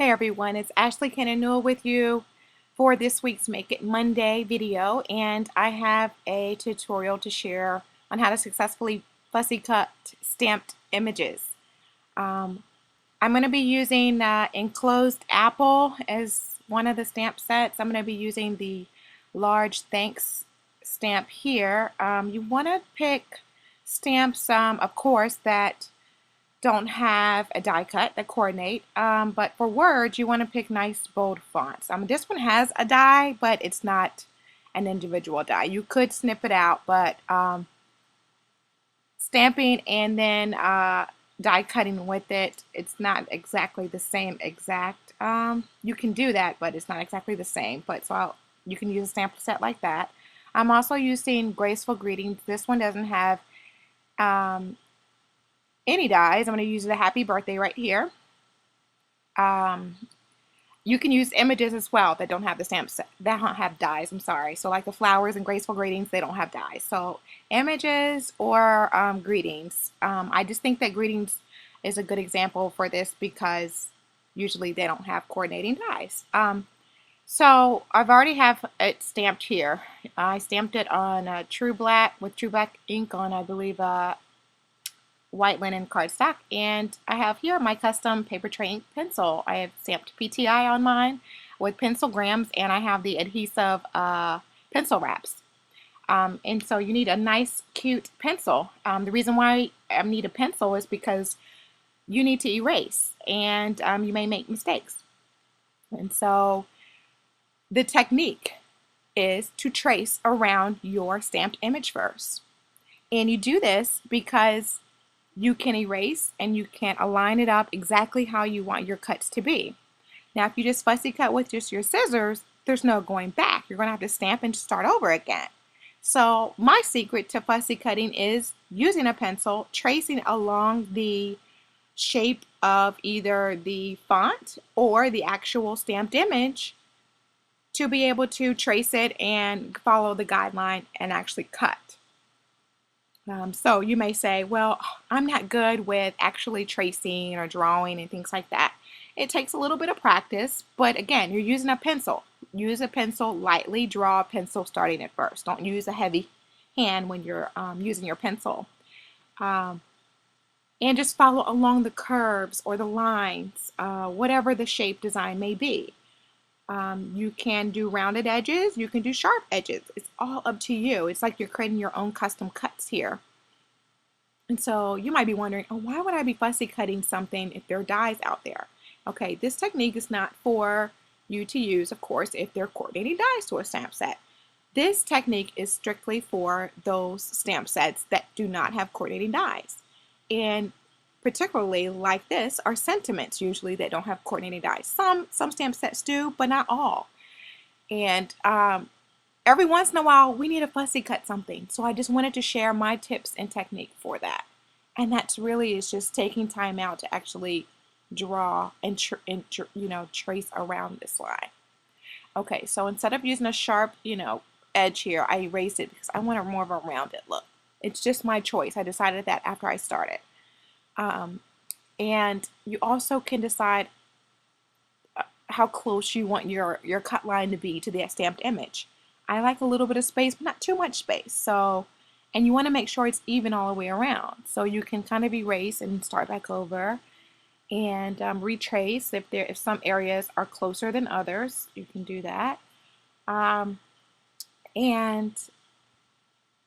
Hey everyone, it's Ashley Cannon Newell with you for this week's Make It Monday video, and I have a tutorial to share on how to successfully fussy cut stamped images. I'm going to be using enclosed apple as one of the stamp sets. I'm going to be using the large thanks stamp here. You want to pick stamps, of course, that don't have a die cut that coordinate, but for words you want to pick nice bold fonts. This one has a die, but it's not an individual die. You could snip it out, but stamping and then die cutting with it, it's not exactly the same exact. You can do that, but it's not exactly the same. But you can use a stamp set like that. I'm also using Graceful Greetings. This one doesn't have any dies. I'm going to use the happy birthday right here. You can use images as well that don't have the stamps, that don't have dies, I'm sorry. So like the flowers and graceful greetings, they don't have dies. So images or greetings. I just think that greetings is a good example for this because usually they don't have coordinating dies. So I've already have it stamped here. I stamped it on True Black with True Black ink on, I believe, white linen cardstock, and I have here my custom paper tray ink pencil. I have stamped PTI on mine with pencil grams, and I have the adhesive pencil wraps. And so you need a nice, cute pencil. The reason why I need a pencil is because you need to erase, and you may make mistakes. And so the technique is to trace around your stamped image first. And you do this because you can erase and you can align it up exactly how you want your cuts to be. Now, if you just fussy cut with just your scissors, there's no going back. You're going to have to stamp and start over again. So my secret to fussy cutting is using a pencil, tracing along the shape of either the font or the actual stamped image to be able to trace it and follow the guideline and actually cut. So you may say, well, I'm not good with actually tracing or drawing and things like that. It takes a little bit of practice, but again, you're using a pencil. Use a pencil, lightly draw a pencil starting at first. Don't use a heavy hand when you're using your pencil. And just follow along the curves or the lines, whatever the shape design may be. You can do rounded edges, you can do sharp edges. It's all up to you. It's like you're creating your own custom cuts here. And so you might be wondering, oh, why would I be fussy cutting something if there are dies out there? Okay, this technique is not for you to use, of course, if they're coordinating dies to a stamp set. This technique is strictly for those stamp sets that do not have coordinating dies. And particularly like this are sentiments usually that don't have coordinating dies. Some stamp sets do, but not all. And every once in a while we need to fussy cut something. So I just wanted to share my tips and technique for that. And that's really is just taking time out to actually draw and trace around this line. Okay, so instead of using a sharp, edge here, I erased it because I want a more of a rounded look. It's just my choice. I decided that after I started. And you also can decide how close you want your cut line to be to the stamped image. I like a little bit of space, but not too much space. So, and you want to make sure it's even all the way around. So you can kind of erase and start back over and retrace if some areas are closer than others. You can do that. And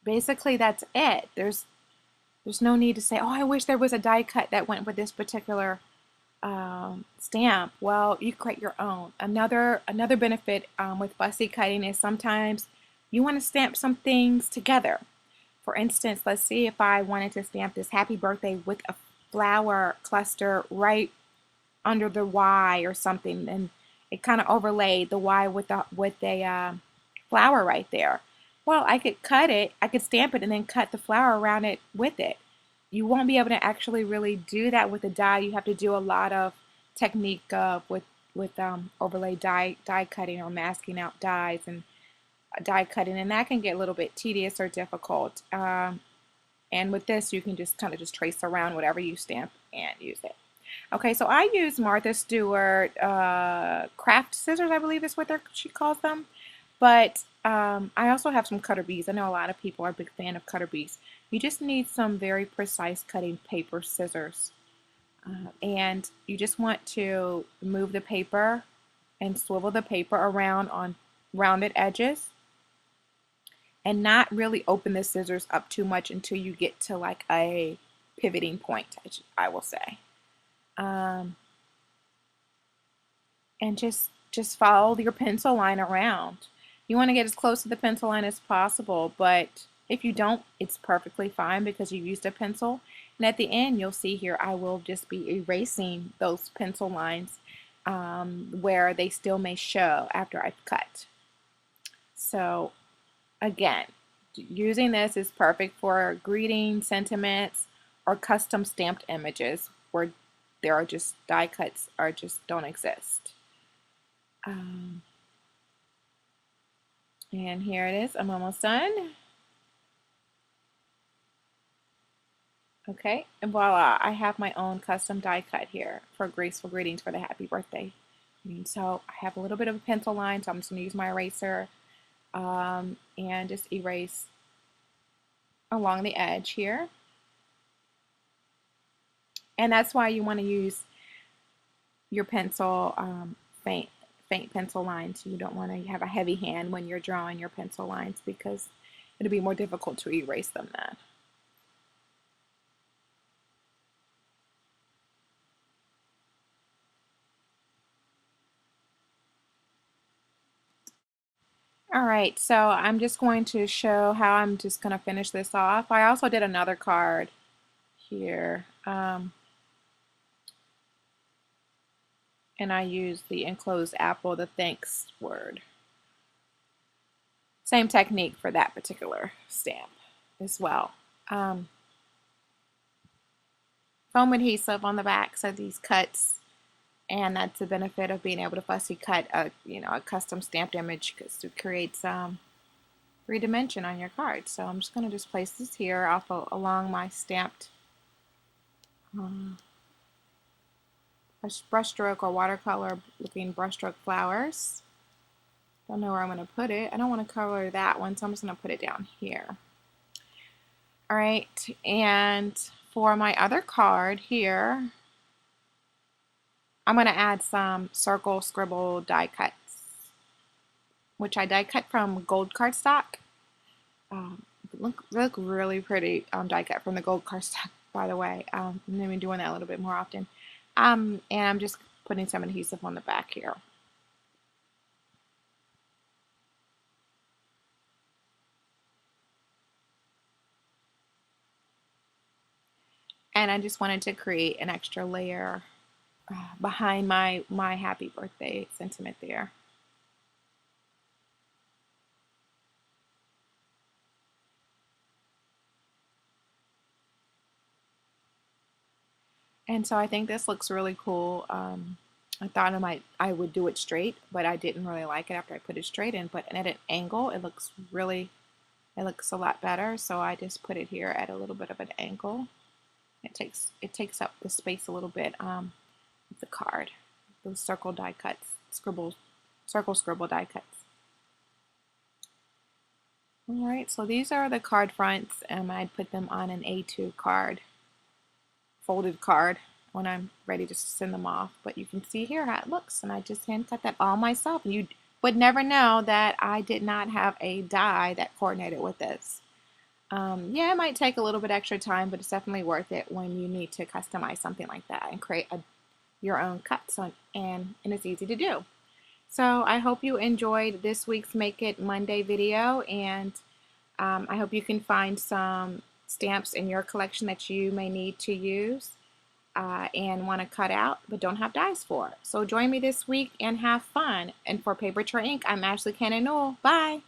basically that's it. There's no need to say, oh, I wish there was a die cut that went with this particular stamp. Well, you create your own. Another benefit with fussy cutting is sometimes you want to stamp some things together. For instance, let's see if I wanted to stamp this happy birthday with a flower cluster right under the Y or something, and it kind of overlaid the Y with a flower right there. Well, I could cut it, I could stamp it and then cut the flower around it with it. You won't be able to actually really do that with a die. You have to do a lot of technique with overlay die cutting or masking out dies and die cutting, and that can get a little bit tedious or difficult. And with this, you can just kind of just trace around whatever you stamp and use it. Okay, so I use Martha Stewart craft scissors, I believe is what she calls them. But I also have some cutter bees. I know a lot of people are a big fan of cutter bees. You just need some very precise cutting paper scissors. And you just want to move the paper and swivel the paper around on rounded edges and not really open the scissors up too much until you get to like a pivoting point, I will say. Um, and just follow your pencil line around. You want to get as close to the pencil line as possible, but if you don't, it's perfectly fine because you used a pencil. And at the end, you'll see here, I will just be erasing those pencil lines where they still may show after I've cut. So again, using this is perfect for greetings, sentiments, or custom stamped images where there are just die cuts or just don't exist. And here it is. I'm almost done. Okay, and voila, I have my own custom die cut here for graceful greetings for the happy birthday. And so I have a little bit of a pencil line, so I'm just going to use my eraser and just erase along the edge here. And that's why you want to use your pencil faint pencil lines. You don't want to have a heavy hand when you're drawing your pencil lines because it'll be more difficult to erase them then. All right, so I'm just going to show how I'm just going to finish this off. I also did another card here, and I used the enclosed apple, the thanks word. Same technique for that particular stamp as well. Foam adhesive on the back so these cuts, and that's the benefit of being able to fussy cut a a custom stamped image because it creates three-dimension on your card. So I'm just going to just place this here along my stamped brushstroke or watercolor looking brushstroke flowers. Don't know where I'm going to put it. I don't want to color that one, so I'm just going to put it down here. All right, and for my other card here, I'm going to add some circle scribble die cuts, which I die cut from gold cardstock. Look really pretty die cut from the gold cardstock, by the way. I'm going to be doing that a little bit more often. And I'm just putting some adhesive on the back here. And I just wanted to create an extra layer behind my happy birthday sentiment there. And so I think this looks really cool. I thought I would do it straight, but I didn't really like it after I put it straight in. But at an angle, it looks a lot better. So I just put it here at a little bit of an angle. It takes up the space a little bit with the card. Those circle die cuts, circle scribble die cuts. All right, so these are the card fronts, and I'd put them on an A2 card, folded card, when I'm ready to send them off. But you can see here how it looks, and I just hand cut that all myself. You would never know that I did not have a die that coordinated with this. Yeah, it might take a little bit extra time, but it's definitely worth it when you need to customize something like that and create your own cuts and it's easy to do. So I hope you enjoyed this week's Make It Monday video, and I hope you can find some stamps in your collection that you may need to use and want to cut out but don't have dies for. So join me this week and have fun. And for Paper Tray Ink, I'm Ashley Cannon Newell. Bye!